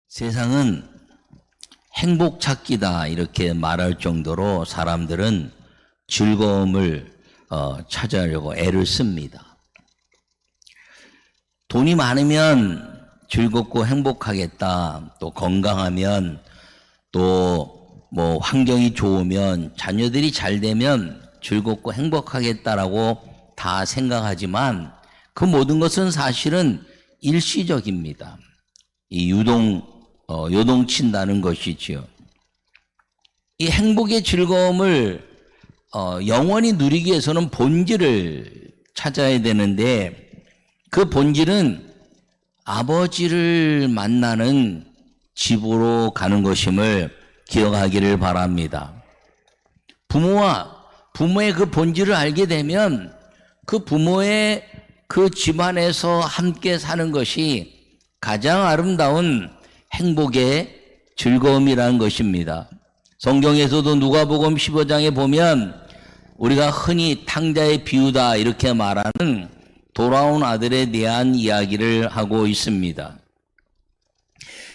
세상은 행복 찾기다 이렇게 말할 정도로 사람들은 즐거움을 찾으려고 애를 씁니다. 돈이 많으면 즐겁고 행복하겠다. 또 건강하면 또 뭐 환경이 좋으면 자녀들이 잘 되면 즐겁고 행복하겠다라고 다 생각하지만 그 모든 것은 사실은 일시적입니다. 이 요동친다는 것이지요. 이 행복의 즐거움을 영원히 누리기 위해서는 본질을 찾아야 되는데 그 본질은 아버지를 만나는 집으로 가는 것임을 기억하기를 바랍니다. 부모의 그 본질을 알게 되면 그 부모의 그 집안에서 함께 사는 것이 가장 아름다운 행복의 즐거움이라는 것입니다. 성경에서도 누가복음 15장에 보면 우리가 흔히 탕자의 비유다 이렇게 말하는 돌아온 아들에 대한 이야기를 하고 있습니다.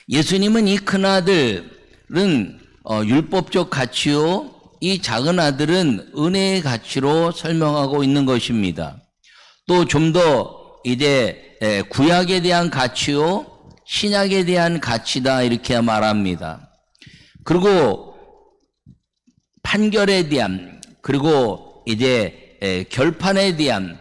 예수님은 이 큰아들은 율법적 가치요, 이 작은 아들은 은혜의 가치로 설명하고 있는 것입니다. 또 좀 더 이제 구약에 대한 가치요, 신약에 대한 가치다 이렇게 말합니다. 그리고 판결에 대한, 그리고 이제 결판에 대한,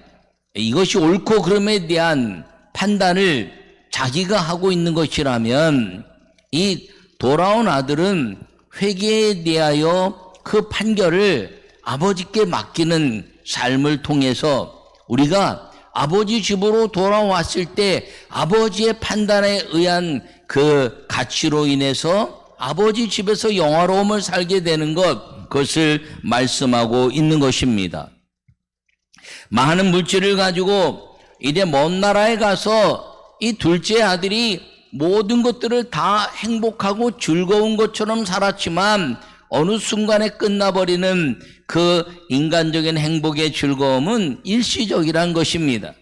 이것이 옳고 그름에 대한 판단을 자기가 하고 있는 것이라면 이 돌아온 아들은 회개에 대하여 그 판결을 아버지께 맡기는 삶을 통해서 우리가 아버지 집으로 돌아왔을 때 아버지의 판단에 의한 그 가치로 인해서 아버지 집에서 영화로움을 살게 되는 그것을 말씀하고 있는 것입니다. 많은 물질을 가지고 이제 먼 나라에 가서 이 둘째 아들이 모든 것들을 다 행복하고 즐거운 것처럼 살았지만 어느 순간에 끝나버리는 그 인간적인 행복의 즐거움은 일시적이란 것입니다.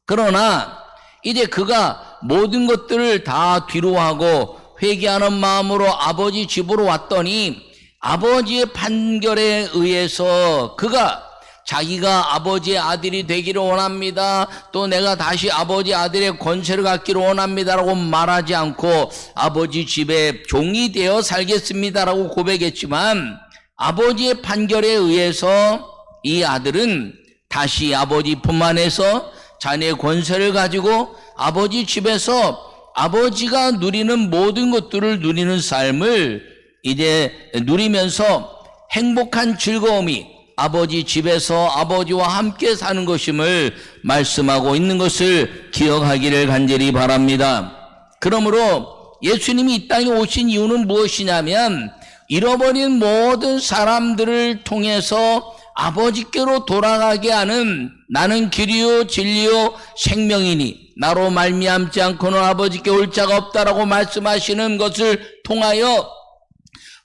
그러나 이제 그가 모든 것들을 다 뒤로하고 회개하는 마음으로 아버지 집으로 왔더니 아버지의 판결에 의해서 그가 자기가 아버지의 아들이 되기를 원합니다. 또 내가 다시 아버지 아들의 권세를 갖기를 원합니다라고 말하지 않고 아버지 집에 종이 되어 살겠습니다라고 고백했지만 아버지의 판결에 의해서 이 아들은 다시 아버지 품 안에서 자녀의 권세를 가지고 아버지 집에서 아버지가 누리는 모든 것들을 누리는 삶을 이제 누리면서 행복한 즐거움이 아버지 집에서 아버지와 함께 사는 것임을 말씀하고 있는 것을 기억하기를 간절히 바랍니다. 그러므로 예수님이 이 땅에 오신 이유는 무엇이냐면 잃어버린 모든 사람들을 통해서 아버지께로 돌아가게 하는 나는 길이요 진리요 생명이니 나로 말미암지 않고는 아버지께 올 자가 없다라고 말씀하시는 것을 통하여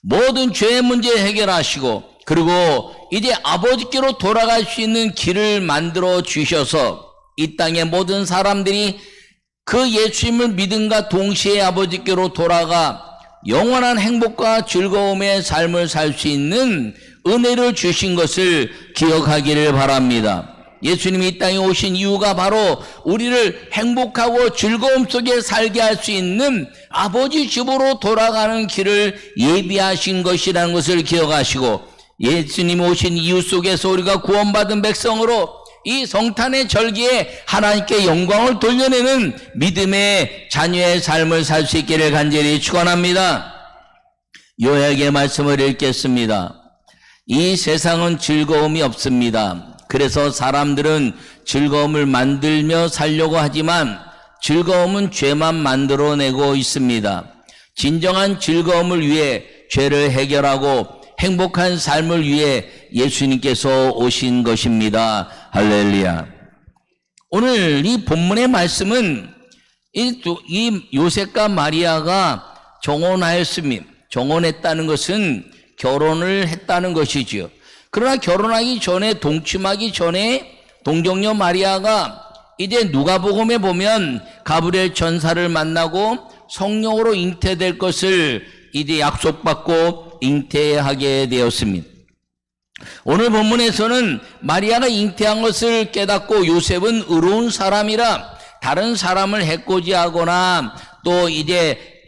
모든 죄의 문제 해결하시고 그리고 이제 아버지께로 돌아갈 수 있는 길을 만들어 주셔서 이 땅의 모든 사람들이 그 예수님을 믿음과 동시에 아버지께로 돌아가 영원한 행복과 즐거움의 삶을 살 수 있는 은혜를 주신 것을 기억하기를 바랍니다. 예수님이 이 땅에 오신 이유가 바로 우리를 행복하고 즐거움 속에 살게 할 수 있는 아버지 집으로 돌아가는 길을 예비하신 것이라는 것을 기억하시고 예수님 오신 이유 속에서 우리가 구원받은 백성으로 이 성탄의 절기에 하나님께 영광을 돌려내는 믿음의 자녀의 삶을 살 수 있기를 간절히 축원합니다. 요약의 말씀을 읽겠습니다. 이 세상은 즐거움이 없습니다. 그래서 사람들은 즐거움을 만들며 살려고 하지만 즐거움은 죄만 만들어내고 있습니다. 진정한 즐거움을 위해 죄를 해결하고 행복한 삶을 위해 예수님께서 오신 것입니다. 할렐루야. 오늘 이 본문의 말씀은 이 요셉과 마리아가 정혼했다는 것은 결혼을 했다는 것이지요. 그러나 결혼하기 전에 동침하기 전에 동정녀 마리아가 이제 누가복음에 보면 가브리엘 천사를 만나고 성령으로 잉태될 것을 이제 약속받고 잉태하게 되었습니다. 오늘 본문에서는 마리아가 잉태한 것을 깨닫고 요셉은 의로운 사람이라 다른 사람을 해코지하거나 또 이제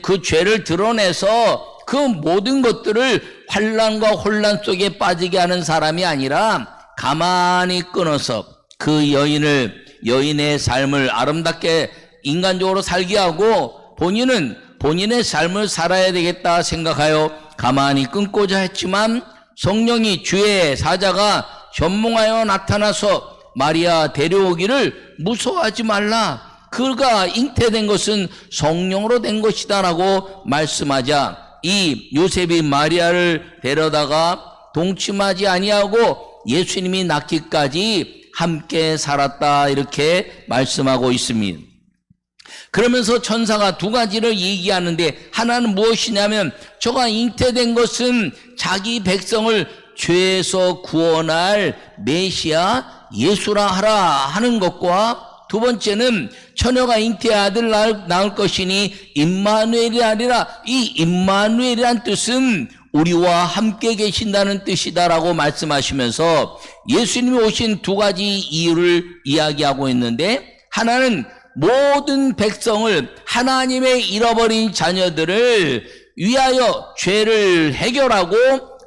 그 죄를 드러내서 그 모든 것들을 환난과 혼란 속에 빠지게 하는 사람이 아니라 가만히 끊어서 그 여인의 삶을 아름답게 인간적으로 살게 하고 본인은 본인의 삶을 살아야 되겠다 생각하여 가만히 끊고자 했지만 성령이 주의 사자가 현몽하여 나타나서 마리아 데려오기를 무서워하지 말라. 그가 잉태된 것은 성령으로 된 것이다 라고 말씀하자 이 요셉이 마리아를 데려다가 동침하지 아니하고 예수님이 낳기까지 함께 살았다 이렇게 말씀하고 있습니다. 그러면서 천사가 두 가지를 얘기하는데 하나는 무엇이냐면 저가 잉태된 것은 자기 백성을 죄에서 구원할 메시아 예수라 하라 하는 것과 두 번째는 처녀가 잉태의 아들 낳을 것이니 임마누엘이 아니라 이 임마누엘이란 뜻은 우리와 함께 계신다는 뜻이다라고 말씀하시면서 예수님이 오신 두 가지 이유를 이야기하고 있는데 하나는 모든 백성을 하나님의 잃어버린 자녀들을 위하여 죄를 해결하고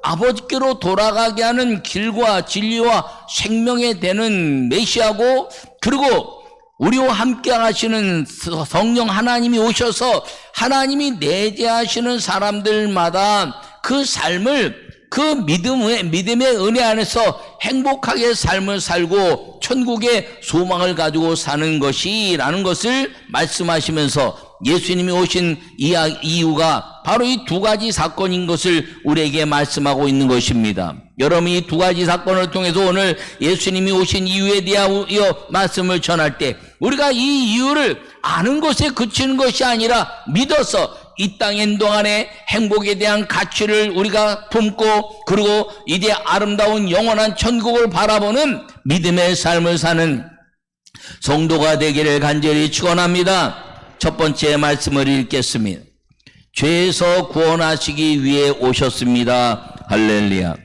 아버지께로 돌아가게 하는 길과 진리와 생명에 되는 메시아고 그리고 우리와 함께 하시는 성령 하나님이 오셔서 하나님이 내재하시는 사람들마다 그 삶을 그 믿음의 은혜 안에서 행복하게 삶을 살고 천국의 소망을 가지고 사는 것이라는 것을 말씀하시면서 예수님이 오신 이유가 바로 이 두 가지 사건인 것을 우리에게 말씀하고 있는 것입니다. 여러분 이 두 가지 사건을 통해서 오늘 예수님이 오신 이유에 대하여 말씀을 전할 때 우리가 이 이유를 아는 것에 그치는 것이 아니라 믿어서 이 땅의 동안에 행복에 대한 가치를 우리가 품고 그리고 이제 아름다운 영원한 천국을 바라보는 믿음의 삶을 사는 성도가 되기를 간절히 축원합니다. 첫 번째 말씀을 읽겠습니다. 죄에서 구원하시기 위해 오셨습니다. 할렐루야.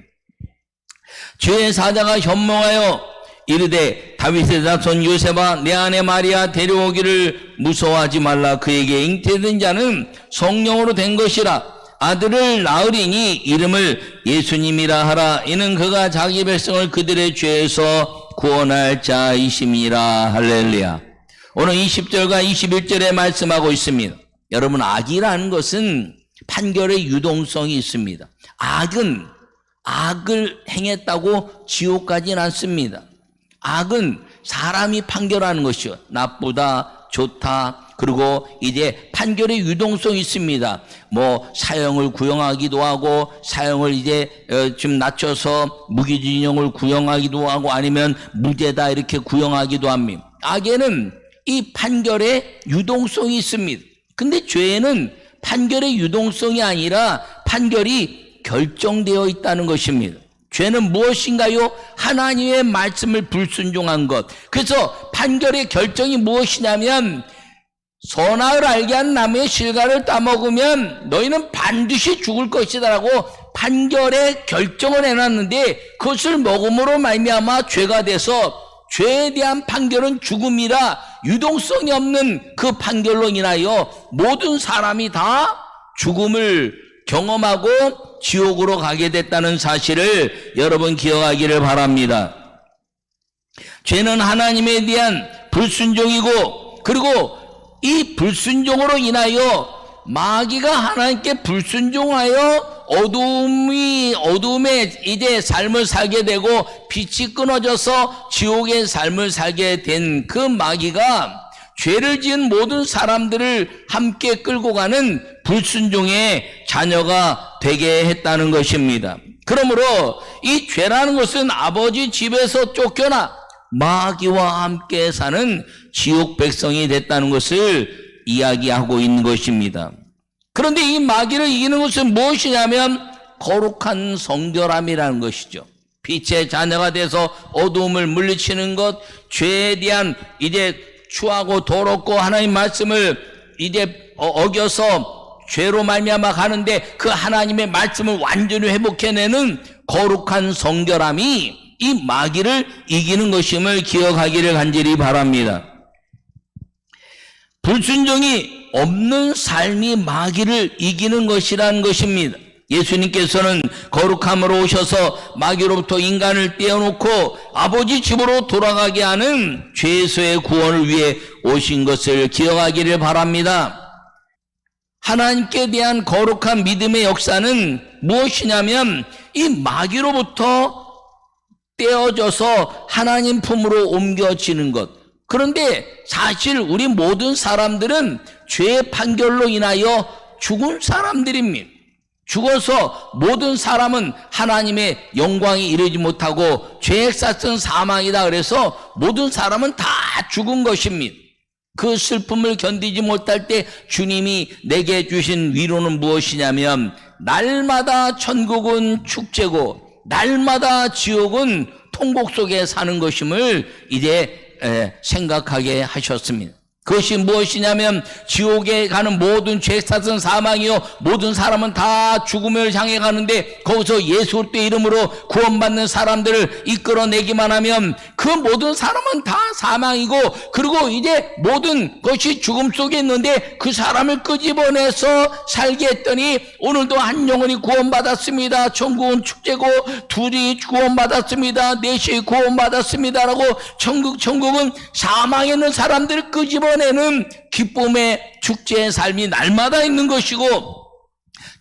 주의 사자가 현몽하여 이르되 다윗의 자손 요셉아 내 아내 마리아 데려오기를 무서워하지 말라. 그에게 잉태된 자는 성령으로 된 것이라. 아들을 낳으리니 이름을 예수님이라 하라. 이는 그가 자기 백성을 그들의 죄에서 구원할 자이심이라. 할렐루야. 오늘 20절과 21절에 말씀하고 있습니다. 여러분 악이라는 것은 판결의 유동성이 있습니다. 악은 악을 행했다고 지옥 가진 않습니다. 악은 사람이 판결하는 것이요. 나쁘다, 좋다, 그리고 이제 판결의 유동성이 있습니다. 뭐 사형을 구형하기도 하고 사형을 이제 좀 낮춰서 무기징역을 구형하기도 하고 아니면 무죄다 이렇게 구형하기도 합니다. 악에는 이 판결의 유동성이 있습니다. 근데 죄는 판결의 유동성이 아니라 판결이 결정되어 있다는 것입니다. 죄는 무엇인가요? 하나님의 말씀을 불순종한 것. 그래서 판결의 결정이 무엇이냐면 선악을 알게 한 나무의 실과를 따먹으면 너희는 반드시 죽을 것이다 라고 판결의 결정을 해놨는데 그것을 먹음으로 말미암아 죄가 돼서 죄에 대한 판결은 죽음이라 유동성이 없는 그 판결로 인하여 모든 사람이 다 죽음을 경험하고 지옥으로 가게 됐다는 사실을 여러분 기억하기를 바랍니다. 죄는 하나님에 대한 불순종이고 그리고 이 불순종으로 인하여 마귀가 하나님께 불순종하여 어둠에 이제 삶을 살게 되고 빛이 끊어져서 지옥의 삶을 살게 된 그 마귀가 죄를 지은 모든 사람들을 함께 끌고 가는 불순종의 자녀가 되게 했다는 것입니다. 그러므로 이 죄라는 것은 아버지 집에서 쫓겨나 마귀와 함께 사는 지옥 백성이 됐다는 것을 이야기하고 있는 것입니다. 그런데 이 마귀를 이기는 것은 무엇이냐면 거룩한 성결함이라는 것이죠. 빛의 자녀가 돼서 어두움을 물리치는 것, 죄에 대한 이제 추하고 더럽고 하나님 말씀을 이제 어겨서 죄로 말미암아 가는데 그 하나님의 말씀을 완전히 회복해내는 거룩한 성결함이 이 마귀를 이기는 것임을 기억하기를 간절히 바랍니다. 불순종이 없는 삶이 마귀를 이기는 것이라는 것입니다. 예수님께서는 거룩함으로 오셔서 마귀로부터 인간을 떼어놓고 아버지 집으로 돌아가게 하는 죄에서의 구원을 위해 오신 것을 기억하기를 바랍니다. 하나님께 대한 거룩한 믿음의 역사는 무엇이냐면 이 마귀로부터 떼어져서 하나님 품으로 옮겨지는 것. 그런데 사실 우리 모든 사람들은 죄의 판결로 인하여 죽은 사람들입니다. 죽어서 모든 사람은 하나님의 영광에 이르지 못하고 죄의 쌌은 사망이다. 그래서 모든 사람은 다 죽은 것입니다. 그 슬픔을 견디지 못할 때 주님이 내게 주신 위로는 무엇이냐면 날마다 천국은 축제고 날마다 지옥은 통곡 속에 사는 것임을 이제 생각하게 하셨습니다. 그것이 무엇이냐면 지옥에 가는 모든 죄 쌌은 사망이요 모든 사람은 다 죽음을 향해 가는데 거기서 예수 그리스도의 이름으로 구원받는 사람들을 이끌어내기만 하면 그 모든 사람은 다 사망이고 그리고 이제 모든 것이 죽음 속에 있는데 그 사람을 끄집어내서 살게 했더니 오늘도 한 영혼이 구원받았습니다. 천국은 축제고 둘이 구원받았습니다. 넷이 구원받았습니다라고 천국은 사망에 있는 사람들을 끄집어내는 기쁨의 축제의 삶이 날마다 있는 것이고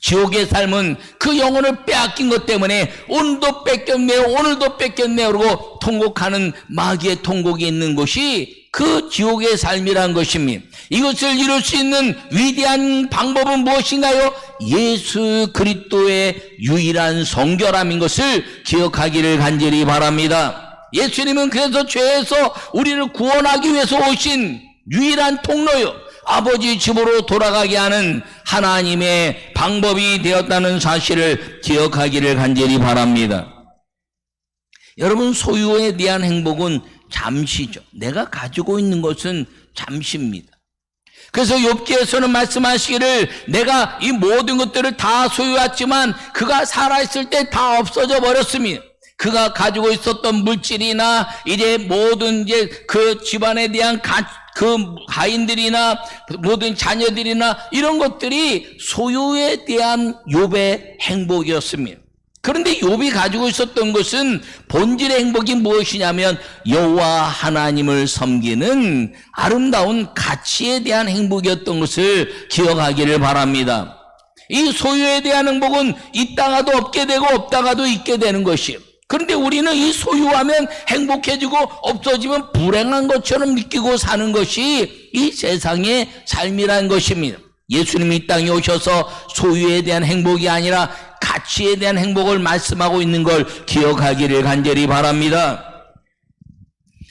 지옥의 삶은 그 영혼을 빼앗긴 것 때문에 오늘도 뺏겼네요 오늘도 뺏겼네요 그러고 통곡하는 마귀의 통곡이 있는 것이 그 지옥의 삶이란 것입니다. 이것을 이룰 수 있는 위대한 방법은 무엇인가요? 예수 그리스도의 유일한 성결함인 것을 기억하기를 간절히 바랍니다. 예수님은 그래서 죄에서 우리를 구원하기 위해서 오신 유일한 통로요 아버지 집으로 돌아가게 하는 하나님의 방법이 되었다는 사실을 기억하기를 간절히 바랍니다. 여러분 소유에 대한 행복은 잠시죠. 내가 가지고 있는 것은 잠시입니다. 그래서 욥기에서는 말씀하시기를 내가 이 모든 것들을 다 소유했지만 그가 살아있을 때 다 없어져 버렸습니다. 그가 가지고 있었던 물질이나 이제 모든 이제 그 집안에 대한 그 가인들이나 모든 자녀들이나 이런 것들이 소유에 대한 욥의 행복이었습니다. 그런데 욥이 가지고 있었던 것은 본질의 행복이 무엇이냐면 여호와 하나님을 섬기는 아름다운 가치에 대한 행복이었던 것을 기억하기를 바랍니다. 이 소유에 대한 행복은 있다가도 없게 되고 없다가도 있게 되는 것이에요. 그런데 우리는 이 소유하면 행복해지고 없어지면 불행한 것처럼 느끼고 사는 것이 이 세상의 삶이라는 것입니다. 예수님이 이 땅에 오셔서 소유에 대한 행복이 아니라 가치에 대한 행복을 말씀하고 있는 걸 기억하기를 간절히 바랍니다.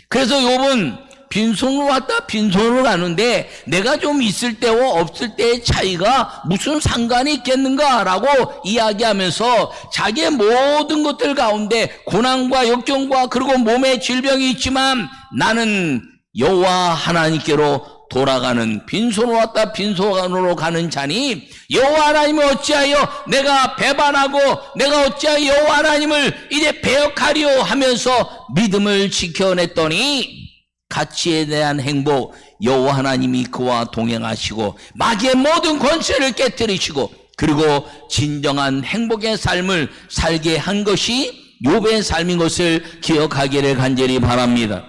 그래서 욥은 빈손으로 왔다 빈손으로 가는데 내가 좀 있을 때와 없을 때의 차이가 무슨 상관이 있겠는가라고 이야기하면서 자기의 모든 것들 가운데 고난과 역경과 그리고 몸에 질병이 있지만 나는 여호와 하나님께로 돌아가는 빈손으로 왔다 빈손으로 가는 자니 여호와 하나님을 어찌하여 내가 배반하고 내가 어찌하여 여호와 하나님을 이제 배역하리요 하면서 믿음을 지켜냈더니 가치에 대한 행복 여호와 하나님이 그와 동행하시고 마귀의 모든 권세를 깨뜨리시고 그리고 진정한 행복의 삶을 살게 한 것이 욥의 삶인 것을 기억하기를 간절히 바랍니다.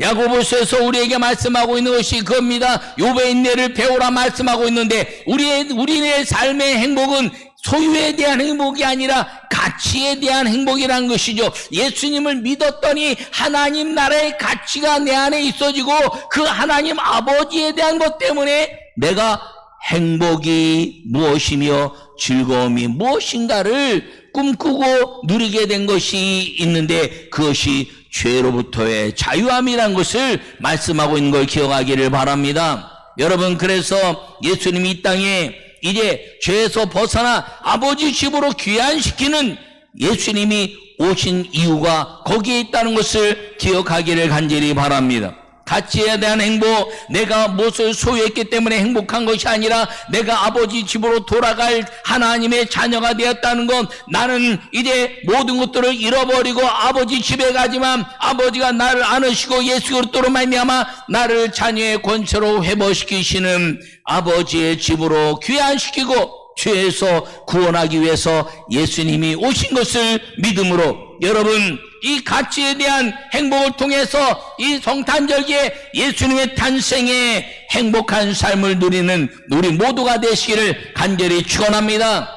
야고보서에서 우리에게 말씀하고 있는 것이 그겁니다. 욥의 인내를 배우라 말씀하고 있는데 우리의 삶의 행복은 소유에 대한 행복이 아니라 가치에 대한 행복이라는 것이죠. 예수님을 믿었더니 하나님 나라의 가치가 내 안에 있어지고 그 하나님 아버지에 대한 것 때문에 내가 행복이 무엇이며 즐거움이 무엇인가를 꿈꾸고 누리게 된 것이 있는데 그것이 죄로부터의 자유함이라는 것을 말씀하고 있는 걸 기억하기를 바랍니다. 여러분 그래서 예수님이 이 땅에 이제 죄에서 벗어나 아버지 집으로 귀환시키는 예수님이 오신 이유가 거기에 있다는 것을 기억하기를 간절히 바랍니다. 가치에 대한 행복, 내가 무엇을 소유했기 때문에 행복한 것이 아니라 내가 아버지 집으로 돌아갈 하나님의 자녀가 되었다는 건, 나는 이제 모든 것들을 잃어버리고 아버지 집에 가지만 아버지가 나를 안으시고 예수 그리스도로 말미암아 나를 자녀의 권세로 회복시키시는 아버지의 집으로 귀환시키고 죄에서 구원하기 위해서 예수님이 오신 것을 믿음으로, 여러분 이 가치에 대한 행복을 통해서 이 성탄절기에 예수님의 탄생에 행복한 삶을 누리는 우리 모두가 되시기를 간절히 축원합니다.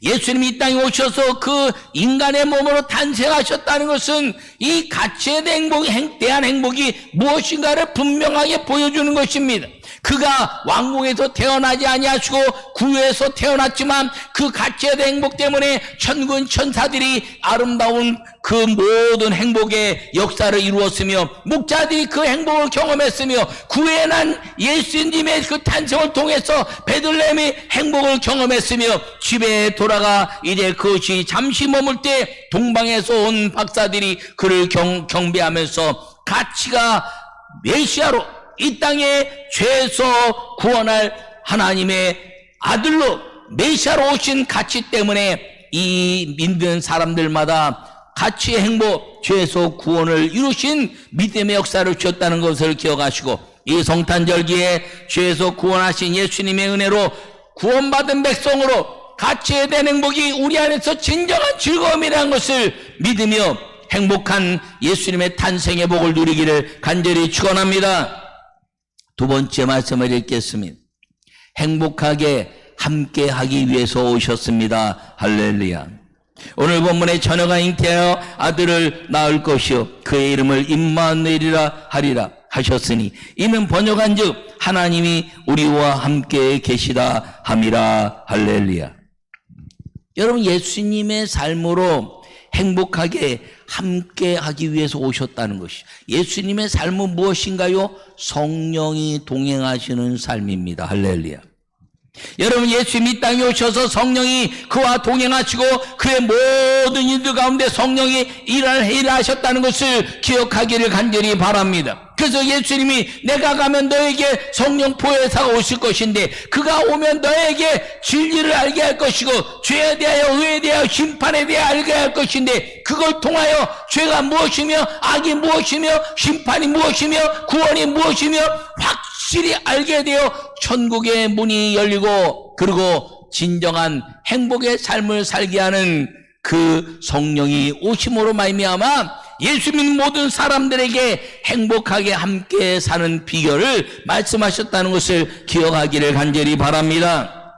예수님이 이 땅에 오셔서 그 인간의 몸으로 탄생하셨다는 것은 이 가치에 대한 행복이 무엇인가를 분명하게 보여주는 것입니다. 그가 왕궁에서 태어나지 아니하시고 구유에서 태어났지만 그 가치에 대한 행복 때문에 천군 천사들이 아름다운 그 모든 행복의 역사를 이루었으며, 목자들이 그 행복을 경험했으며, 구유에 난 예수님의 그 탄생을 통해서 베들레헴의 행복을 경험했으며, 집에 돌아가 이제 그것이 잠시 머물 때 동방에서 온 박사들이 그를 경배하면서 가치가 메시아로 이 땅에 죄에서 구원할 하나님의 아들로 메시아로 오신 가치 때문에 이 믿는 사람들마다 가치의 행복, 죄에서 구원을 이루신 믿음의 역사를 주셨다는 것을 기억하시고, 이 성탄절기에 죄에서 구원하신 예수님의 은혜로 구원받은 백성으로 가치에 대한 행복이 우리 안에서 진정한 즐거움이라는 것을 믿으며 행복한 예수님의 탄생의 복을 누리기를 간절히 축원합니다. 두 번째 말씀을 읽겠습니다. 행복하게 함께 하기 위해서 오셨습니다. 할렐루야. 오늘 본문에 처녀가 잉태하여 아들을 낳을 것이요 그의 이름을 임마누엘이라 하리라 하셨으니, 이는 번역한즉 하나님이 우리와 함께 계시다 함이라. 할렐루야. 여러분, 예수님의 삶으로 행복하게 함께 하기 위해서 오셨다는 것이, 예수님의 삶은 무엇인가요? 성령이 동행하시는 삶입니다. 할렐루야. 여러분, 예수님이 이 땅에 오셔서 성령이 그와 동행하시고 그의 모든 일들 가운데 성령이 일하셨다는 것을 기억하기를 간절히 바랍니다. 그래서 예수님이 내가 가면 너에게 성령 보혜사가 오실 것인데, 그가 오면 너에게 진리를 알게 할 것이고 죄에 대하여 의에 대하여 심판에 대하여 알게 할 것인데, 그걸 통하여 죄가 무엇이며 악이 무엇이며 심판이 무엇이며 구원이 무엇이며 확실히 알게 되어 천국의 문이 열리고, 그리고 진정한 행복의 삶을 살게 하는 그 성령이 오심으로 말미암아 예수 믿는 모든 사람들에게 행복하게 함께 사는 비결을 말씀하셨다는 것을 기억하기를 간절히 바랍니다.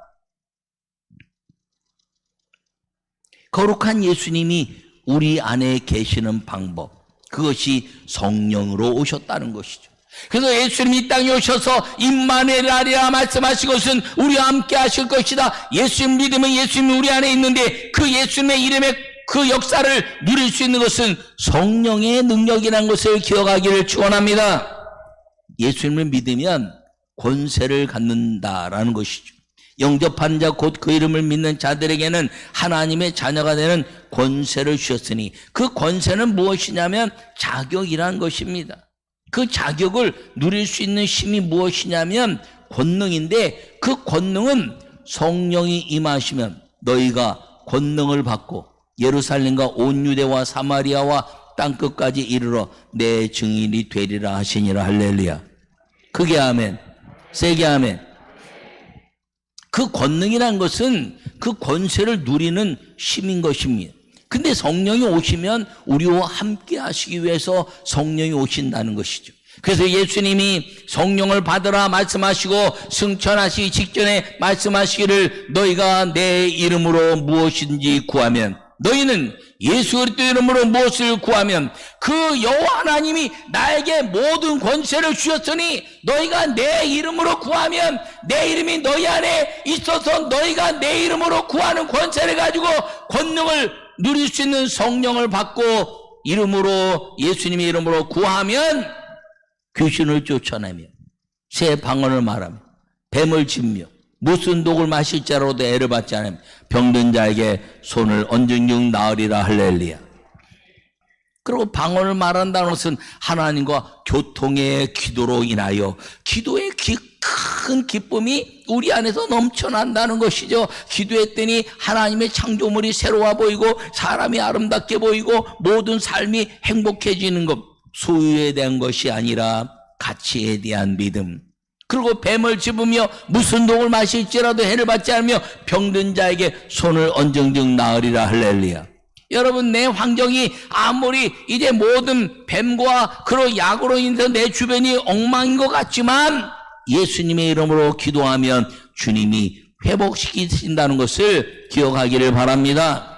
거룩한 예수님이 우리 안에 계시는 방법, 그것이 성령으로 오셨다는 것이죠. 그래서 예수님이 이 땅에 오셔서 임마누엘이라 말씀하신 것은 우리와 함께 하실 것이다. 예수님 믿으면 예수님이 우리 안에 있는데, 그 예수님의 이름에 그 역사를 누릴 수 있는 것은 성령의 능력이라는 것을 기억하기를 축원합니다. 예수님을 믿으면 권세를 갖는다라는 것이죠. 영접한 자 곧 그 이름을 믿는 자들에게는 하나님의 자녀가 되는 권세를 주셨으니, 그 권세는 무엇이냐면 자격이라는 것입니다. 그 자격을 누릴 수 있는 힘이 무엇이냐면 권능인데, 그 권능은 성령이 임하시면 너희가 권능을 받고 예루살렘과 온 유대와 사마리아와 땅끝까지 이르러 내 증인이 되리라 하시니라. 할렐루야. 크게 아멘, 세게 아멘. 그 권능이라는 것은 그 권세를 누리는 힘인 것입니다. 근데 성령이 오시면 우리와 함께 하시기 위해서 성령이 오신다는 것이죠. 그래서 예수님이 성령을 받으라 말씀하시고 승천하시기 직전에 말씀하시기를, 너희가 내 이름으로 무엇인지 구하면, 너희는 예수 그리스도 이름으로 무엇을 구하면 그 여호와 하나님이 나에게 모든 권세를 주셨으니, 너희가 내 이름으로 구하면 내 이름이 너희 안에 있어서 너희가 내 이름으로 구하는 권세를 가지고 권능을 누릴 수 있는 성령을 받고 이름으로, 예수님의 이름으로 구하면 귀신을 쫓아내며 새 방언을 말하며 뱀을 짚며 무슨 독을 마실 자로도 애를 받지 않으며 병든 자에게 손을 얹은 중 나으리라. 할렐루야. 그리고 방언을 말한다는 것은 하나님과 교통의 기도로 인하여 기도의 큰 기쁨이 우리 안에서 넘쳐난다는 것이죠. 기도했더니 하나님의 창조물이 새로워 보이고 사람이 아름답게 보이고 모든 삶이 행복해지는 것. 소유에 대한 것이 아니라 가치에 대한 믿음. 그리고 뱀을 집으며 무슨 독을 마실지라도 해를 받지 않으며 병든 자에게 손을 얹은즉 나으리라. 할렐루야. 여러분, 내 환경이 아무리 이제 모든 뱀과 그런 약으로 인해서 내 주변이 엉망인 것 같지만 예수님의 이름으로 기도하면 주님이 회복시키신다는 것을 기억하기를 바랍니다.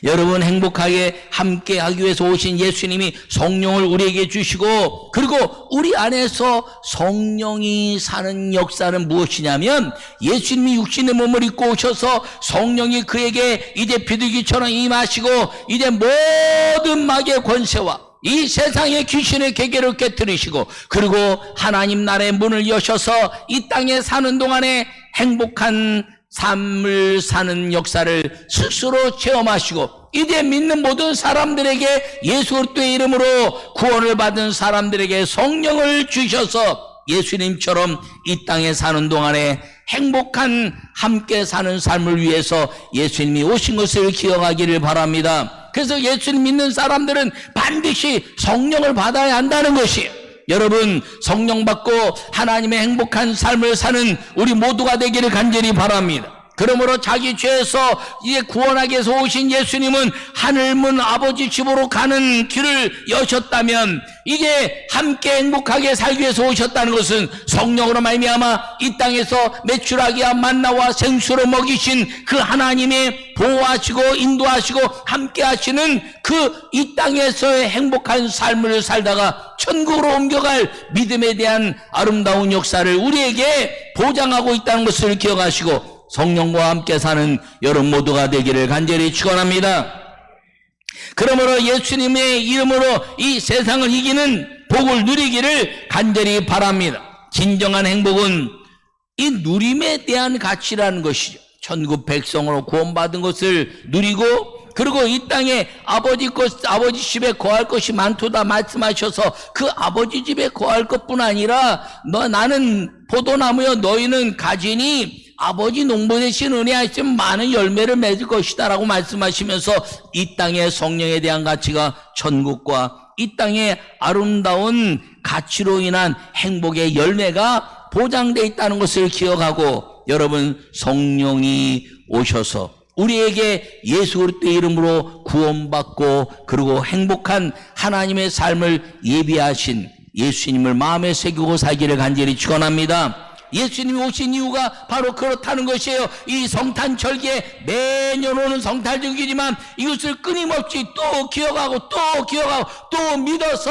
여러분, 행복하게 함께 하기 위해서 오신 예수님이 성령을 우리에게 주시고, 그리고 우리 안에서 성령이 사는 역사는 무엇이냐면, 예수님이 육신의 몸을 입고 오셔서 성령이 그에게 이제 비둘기처럼 임하시고 이제 모든 마귀의 권세와 이 세상의 귀신의 계계를 깨뜨리시고, 그리고 하나님 나라의 문을 여셔서 이 땅에 사는 동안에 행복한 삶을 사는 역사를 스스로 체험하시고, 이제 믿는 모든 사람들에게 예수 그리스도의 이름으로 구원을 받은 사람들에게 성령을 주셔서 예수님처럼 이 땅에 사는 동안에 행복한 함께 사는 삶을 위해서 예수님이 오신 것을 기억하기를 바랍니다. 그래서 예수님 믿는 사람들은 반드시 성령을 받아야 한다는 것이에요. 여러분, 성령 받고 하나님의 행복한 삶을 사는 우리 모두가 되기를 간절히 바랍니다. 그러므로 자기 죄에서 이제 구원하기 위해서 오신 예수님은 하늘문 아버지 집으로 가는 길을 여셨다면, 이제 함께 행복하게 살기 위해서 오셨다는 것은 성령으로 말미암아 이 땅에서 메추라기와 만나와 생수로 먹이신 그 하나님의 보호하시고 인도하시고 함께 하시는 그 이 땅에서의 행복한 삶을 살다가 천국으로 옮겨갈 믿음에 대한 아름다운 역사를 우리에게 보장하고 있다는 것을 기억하시고 성령과 함께 사는 여러분 모두가 되기를 간절히 축원합니다. 그러므로 예수님의 이름으로 이 세상을 이기는 복을 누리기를 간절히 바랍니다. 진정한 행복은 이 누림에 대한 가치라는 것이죠. 천국 백성으로 구원받은 것을 누리고, 그리고 이 땅에 아버지 집에 거할 것이 많도다 말씀하셔서 그 아버지 집에 거할 것뿐 아니라 나는 포도나무여 너희는 가지니 아버지 농부 대신 은혜하시면 많은 열매를 맺을 것이다 라고 말씀하시면서 이 땅의 성령에 대한 가치가 천국과 이 땅의 아름다운 가치로 인한 행복의 열매가 보장되어 있다는 것을 기억하고, 여러분, 성령이 오셔서 우리에게 예수 그리스도의 이름으로 구원받고 그리고 행복한 하나님의 삶을 예비하신 예수님을 마음에 새기고 살기를 간절히 축원합니다. 예수님이 오신 이유가 바로 그렇다는 것이에요. 이 성탄절기에 매년 오는 성탄절기지만 이것을 끊임없이 또 기억하고 또 믿어서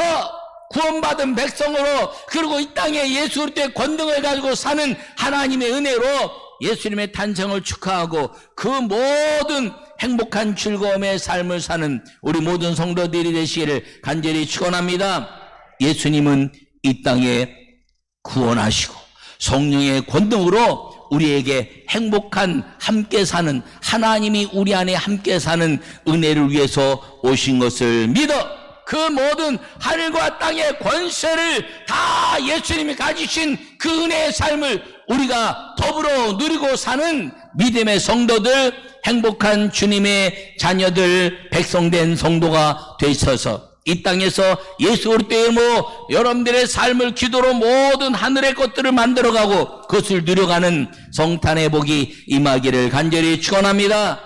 구원받은 백성으로, 그리고 이 땅에 예수 그리스도의 권능을 가지고 사는 하나님의 은혜로 예수님의 탄생을 축하하고 그 모든 행복한 즐거움의 삶을 사는 우리 모든 성도들이 되시기를 간절히 축원합니다. 예수님은 이 땅에 구원하시고 성령의 권능으로 우리에게 행복한 함께 사는, 하나님이 우리 안에 함께 사는 은혜를 위해서 오신 것을 믿어 그 모든 하늘과 땅의 권세를 다 예수님이 가지신 그 은혜의 삶을 우리가 더불어 누리고 사는 믿음의 성도들, 행복한 주님의 자녀들, 백성된 성도가 되셔서 이 땅에서 예수 그리스도의 이름으로 여러분들의 삶을 기도로 모든 하늘의 것들을 만들어가고 그것을 누려가는 성탄의 복이 임하기를 간절히 축원합니다.